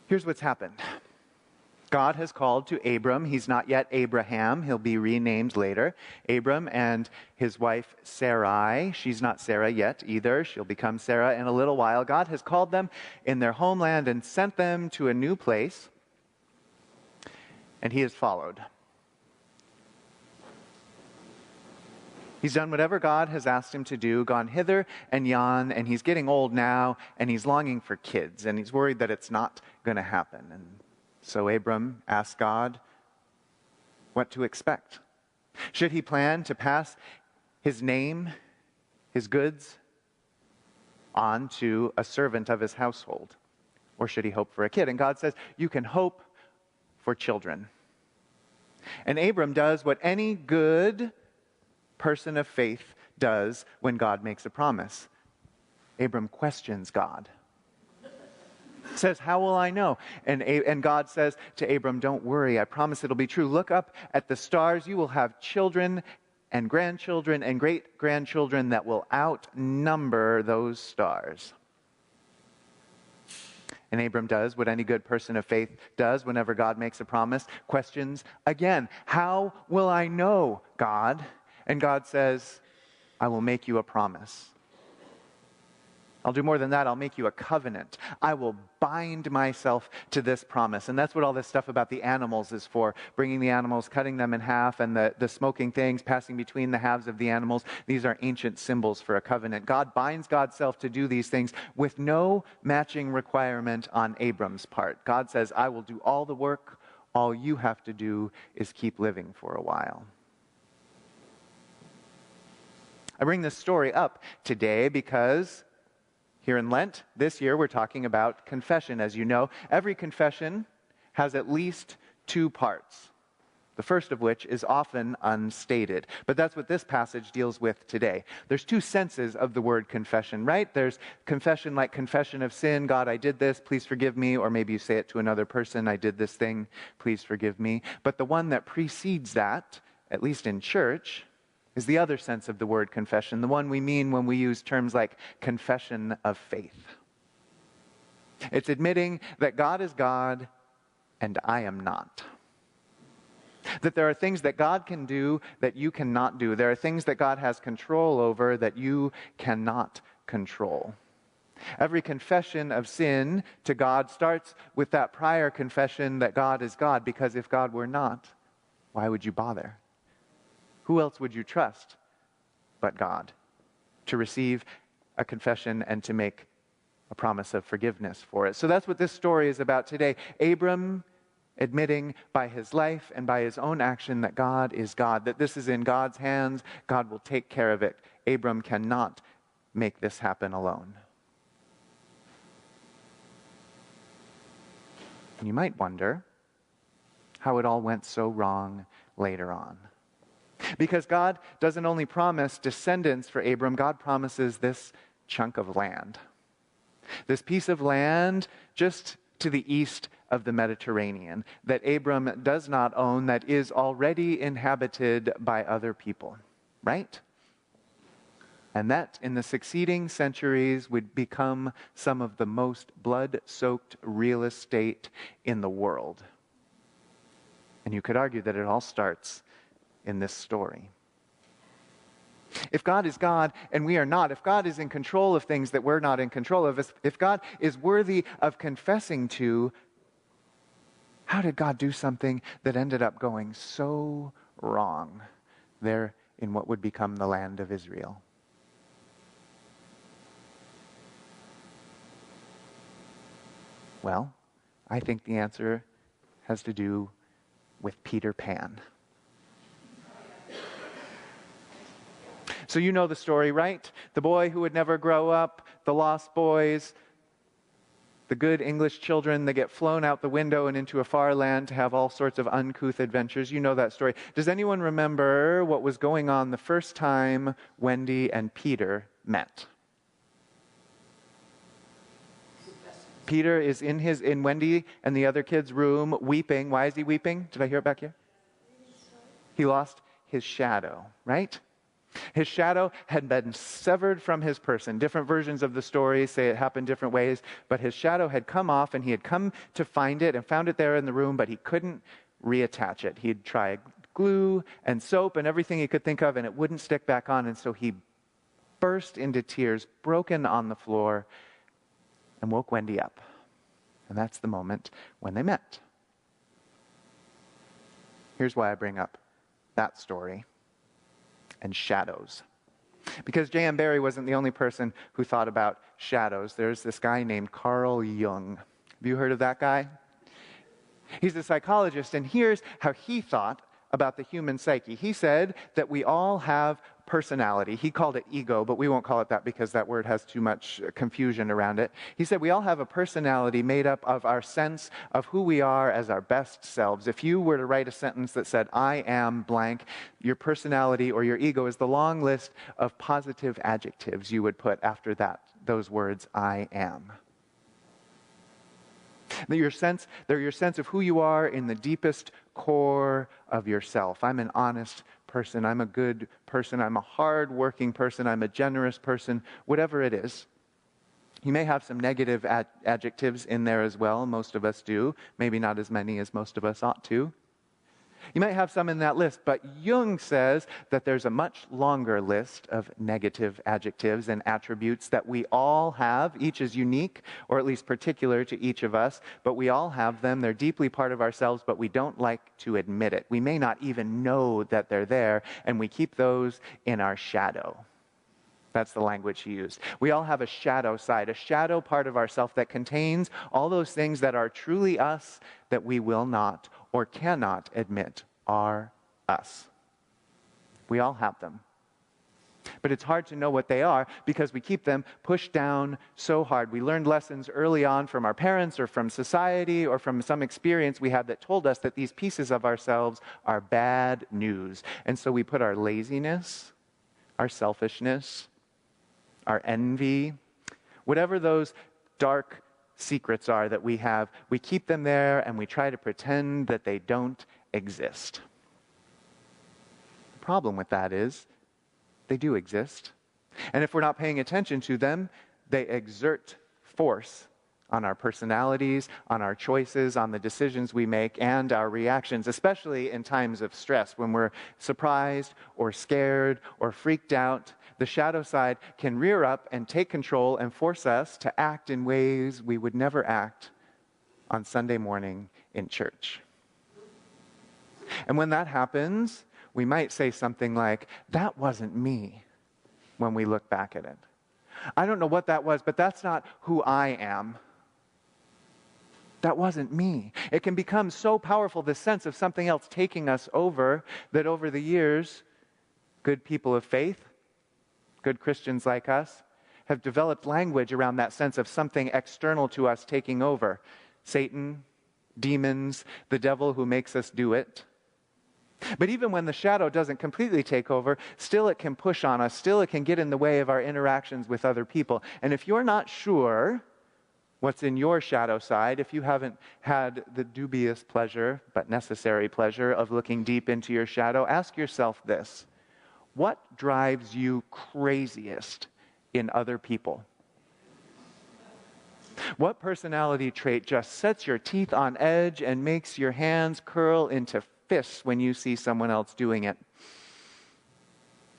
Here's what's happened. God has called to Abram. He's not yet Abraham. He'll be renamed later. Abram and his wife Sarai. She's not Sarah yet either. She'll become Sarah in a little while. God has called them in their homeland and sent them to a new place. And he has followed. He's done whatever God has asked him to do, gone hither and yon, and he's getting old now, and he's longing for kids, and he's worried that it's not going to happen. And so Abram asked God what to expect. Should he plan to pass his name, his goods, on to a servant of his household? Or should he hope for a kid? And God says, you can hope for children. And Abram does what any good person of faith does when God makes a promise. Abram questions God. Says, how will I know? And God says to Abram, don't worry, I promise it'll be true. Look up at the stars. You will have children and grandchildren and great-grandchildren that will outnumber those stars. And Abram does what any good person of faith does whenever God makes a promise. Questions again, how will I know, God? And God says, I will make you a promise. I'll do more than that. I'll make you a covenant. I will bind myself to this promise. And that's what all this stuff about the animals is for. Bringing the animals, cutting them in half, and the smoking things, passing between the halves of the animals. These are ancient symbols for a covenant. God binds God's self to do these things with no matching requirement on Abram's part. God says, I will do all the work. All you have to do is keep living for a while. I bring this story up today because here in Lent, this year, we're talking about confession. As you know, every confession has at least two parts, the first of which is often unstated. But that's what this passage deals with today. There's two senses of the word confession, right? There's confession like confession of sin. God, I did this, please forgive me. Or maybe you say it to another person, I did this thing, please forgive me. But the one that precedes that, at least in church, is the other sense of the word confession, the one we mean when we use terms like confession of faith. It's admitting that God is God and I am not. That there are things that God can do that you cannot do. There are things that God has control over that you cannot control. Every confession of sin to God starts with that prior confession that God is God, because if God were not, why would you bother? Who else would you trust but God to receive a confession and to make a promise of forgiveness for it? So that's what this story is about today. Abram admitting by his life and by his own action that God is God, that this is in God's hands. God will take care of it. Abram cannot make this happen alone. And you might wonder how it all went so wrong later on. Because God doesn't only promise descendants for Abram, God promises this chunk of land. This piece of land just to the east of the Mediterranean that Abram does not own, that is already inhabited by other people, right? And that in the succeeding centuries would become some of the most blood-soaked real estate in the world. And you could argue that it all starts in this story. If God is God and we are not, if God is in control of things that we're not in control of, if God is worthy of confessing to, how did God do something that ended up going so wrong there in what would become the land of Israel? Well, I think the answer has to do with Peter Pan. So you know the story, right? The boy who would never grow up, the lost boys, the good English children that get flown out the window and into a far land to have all sorts of uncouth adventures. You know that story. Does anyone remember what was going on the first time Wendy and Peter met? Peter is in Wendy and the other kids' room weeping. Why is he weeping? Did I hear it back here? He lost his shadow, right? His shadow had been severed from his person. Different versions of the story say it happened different ways, but his shadow had come off, and he had come to find it and found it there in the room, but he couldn't reattach it. He'd tried glue and soap and everything he could think of, and it wouldn't stick back on, and so he burst into tears, broken on the floor, and woke Wendy up. And that's the moment when they met. Here's why I bring up that story and shadows. Because J.M. Barrie wasn't the only person who thought about shadows. There's this guy named Carl Jung. Have you heard of that guy? He's a psychologist, and here's how he thought about the human psyche. He said that we all have personality. He called it ego, but we won't call it that because that word has too much confusion around it. He said we all have a personality made up of our sense of who we are as our best selves. If you were to write a sentence that said, I am blank, your personality or your ego is the long list of positive adjectives you would put after that, those words, I am. They're your sense of who you are in the deepest core of yourself. I'm an honest person. I'm a good person. I'm a hard-working person. I'm a generous person. Whatever it is. You may have some negative adjectives in there as well. Most of us do. Maybe not as many as most of us ought to. You might have some in that list, but Jung says that there's a much longer list of negative adjectives and attributes that we all have. Each is unique, or at least particular to each of us, but we all have them. They're deeply part of ourselves, but we don't like to admit it. We may not even know that they're there, and we keep those in our shadow. That's the language he used. We all have a shadow side, a shadow part of ourself that contains all those things that are truly us that we will not or cannot admit are us. We all have them. But it's hard to know what they are because we keep them pushed down so hard. We learned lessons early on from our parents or from society or from some experience we had that told us that these pieces of ourselves are bad news. And so we put our laziness, our selfishness, our envy, whatever those dark secrets are that we have, we keep them there and we try to pretend that they don't exist. The problem with that is they do exist. And if we're not paying attention to them, they exert force on our personalities, on our choices, on the decisions we make, and our reactions, especially in times of stress when we're surprised or scared or freaked out. The shadow side can rear up and take control and force us to act in ways we would never act on Sunday morning in church. And when that happens, we might say something like, that wasn't me, when we look back at it. I don't know what that was, but that's not who I am. That wasn't me. It can become so powerful, this sense of something else taking us over, that over the years, good people of faith, good Christians like us, have developed language around that sense of something external to us taking over. Satan, demons, the devil who makes us do it. But even when the shadow doesn't completely take over, still it can push on us, still it can get in the way of our interactions with other people. And if you're not sure what's in your shadow side, if you haven't had the dubious pleasure, but necessary pleasure, of looking deep into your shadow, ask yourself this: what drives you craziest in other people? What personality trait just sets your teeth on edge and makes your hands curl into fists when you see someone else doing it?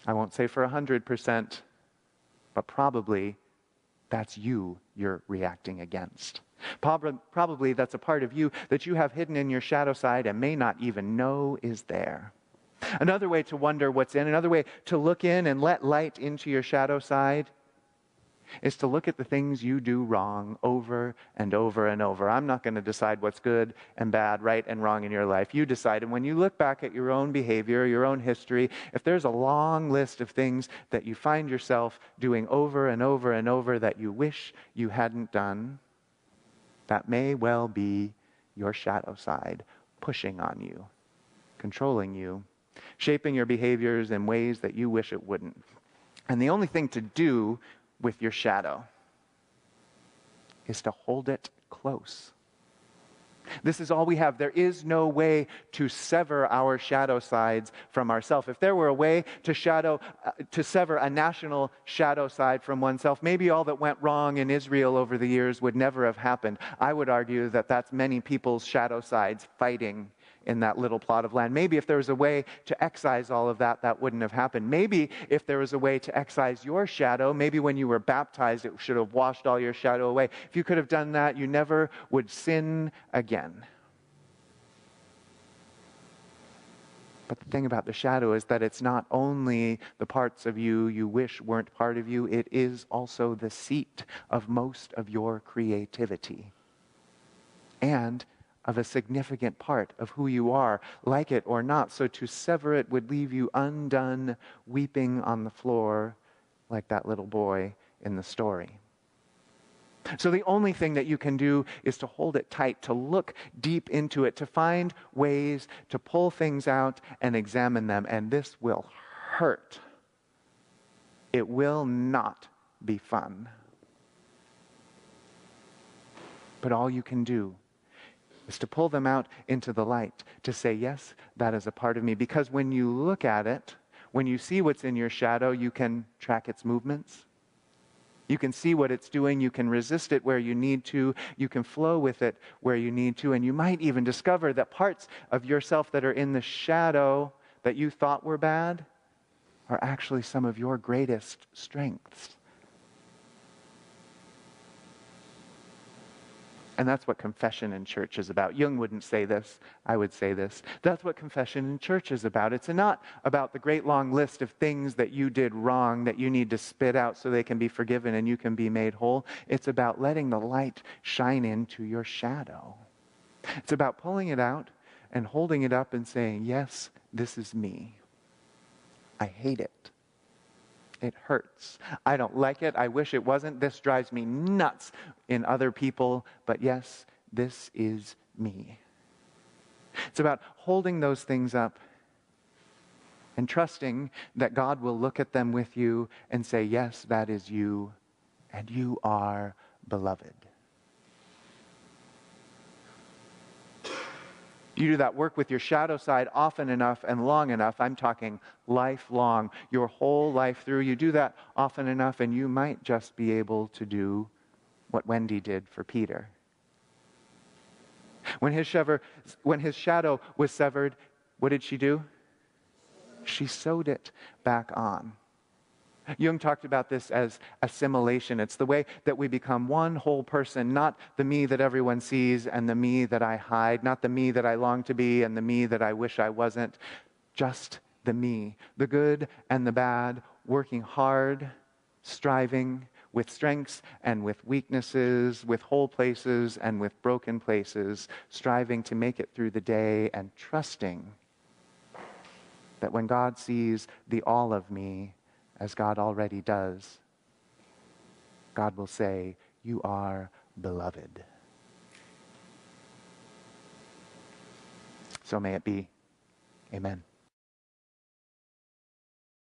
I won't say for 100%, but probably that's you're reacting against. Probably that's a part of you that you have hidden in your shadow side and may not even know is there. Another way to wonder what's in, another way to look in and let light into your shadow side, is to look at the things you do wrong over and over and over. I'm not going to decide what's good and bad, right and wrong in your life. You decide. And when you look back at your own behavior, your own history, if there's a long list of things that you find yourself doing over and over and over that you wish you hadn't done, that may well be your shadow side pushing on you, controlling you, shaping your behaviors in ways that you wish it wouldn't. And the only thing to do with your shadow is to hold it close. This is all we have. There is no way to sever our shadow sides from ourselves. If there were a way to sever a national shadow side from oneself, maybe all that went wrong in Israel over the years would never have happened. I would argue that that's many people's shadow sides fighting in that little plot of land. Maybe if there was a way to excise all of that, that wouldn't have happened. Maybe if there was a way to excise your shadow, maybe when you were baptized, it should have washed all your shadow away. If you could have done that, you never would sin again. But the thing about the shadow is that it's not only the parts of you you wish weren't part of you, it is also the seat of most of your creativity. And of a significant part of who you are, like it or not. So to sever it would leave you undone, weeping on the floor like that little boy in the story. So the only thing that you can do is to hold it tight, to look deep into it, to find ways to pull things out and examine them. And this will hurt. It will not be fun. But all you can do is to pull them out into the light, to say, yes, that is a part of me. Because when you look at it, when you see what's in your shadow, you can track its movements. You can see what it's doing. You can resist it where you need to. You can flow with it where you need to. And you might even discover that parts of yourself that are in the shadow that you thought were bad are actually some of your greatest strengths. And that's what confession in church is about. Jung wouldn't say this. I would say this. That's what confession in church is about. It's not about the great long list of things that you did wrong that you need to spit out so they can be forgiven and you can be made whole. It's about letting the light shine into your shadow. It's about pulling it out and holding it up and saying, yes, this is me. I hate it. It hurts. I don't like it. I wish it wasn't. This drives me nuts in other people. But yes, this is me. It's about holding those things up and trusting that God will look at them with you and say, yes, that is you, and you are beloved. You do that work with your shadow side often enough and long enough. I'm talking lifelong, your whole life through. You do that often enough and you might just be able to do what Wendy did for Peter. When his shadow was severed, what did she do? She sewed it back on. Jung talked about this as assimilation. It's the way that we become one whole person, not the me that everyone sees and the me that I hide, not the me that I long to be and the me that I wish I wasn't, just the me, the good and the bad, working hard, striving with strengths and with weaknesses, with whole places and with broken places, striving to make it through the day and trusting that when God sees the all of me, as God already does, God will say, you are beloved. So may it be. Amen.